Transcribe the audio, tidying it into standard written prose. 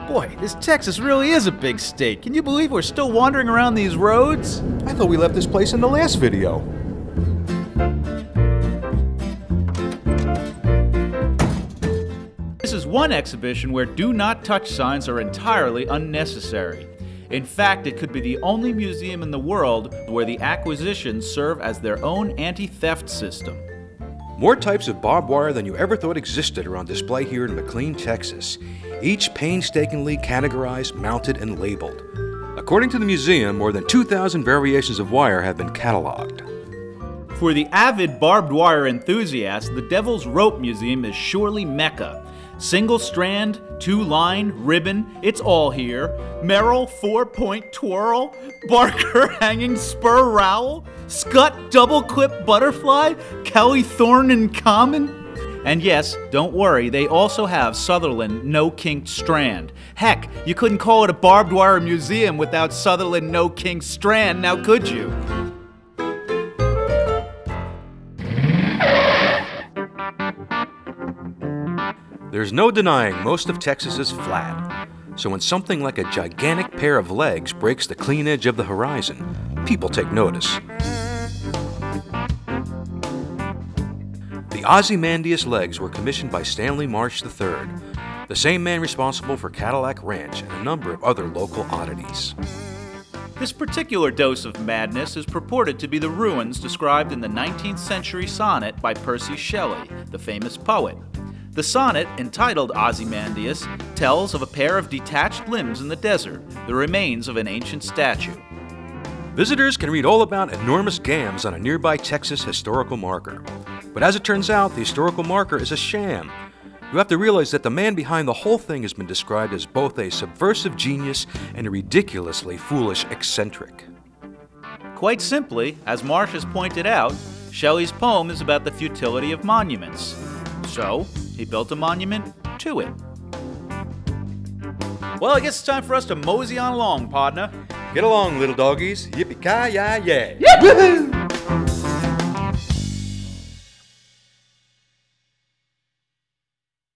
Boy, this Texas really is a big state. Can you believe we're still wandering around these roads? I thought we left this place in the last video. This is one exhibition where do not touch signs are entirely unnecessary. In fact, it could be the only museum in the world where the acquisitions serve as their own anti-theft system. More types of barbed wire than you ever thought existed are on display here in McLean, Texas, each painstakingly categorized, mounted, and labeled. According to the museum, more than 2,000 variations of wire have been cataloged. For the avid barbed wire enthusiast, the Devil's Rope Museum is surely Mecca. Single strand, 2-line, ribbon, it's all here. Merrill 4-point twirl, Barker hanging spur rowel, Scott double clip butterfly, Kelly Thorne in common. And yes, don't worry, they also have Sutherland no kinked strand. Heck, you couldn't call it a barbed wire museum without Sutherland no kinked strand, now could you? There's no denying most of Texas is flat, so when something like a gigantic pair of legs breaks the clean edge of the horizon, people take notice. The Ozymandias legs were commissioned by Stanley Marsh III, the same man responsible for Cadillac Ranch and a number of other local oddities. This particular dose of madness is purported to be the ruins described in the 19th century sonnet by Percy Shelley, the famous poet. The sonnet, entitled Ozymandias, tells of a pair of detached limbs in the desert, the remains of an ancient statue. Visitors can read all about enormous gams on a nearby Texas historical marker. But as it turns out, the historical marker is a sham. You have to realize that the man behind the whole thing has been described as both a subversive genius and a ridiculously foolish eccentric. Quite simply, as Marsh has pointed out, Shelley's poem is about the futility of monuments. So, he built a monument to it. Well, I guess it's time for us to mosey on along, partner. Get along, little doggies. Yippee-ki-yay-yay. Woohoo!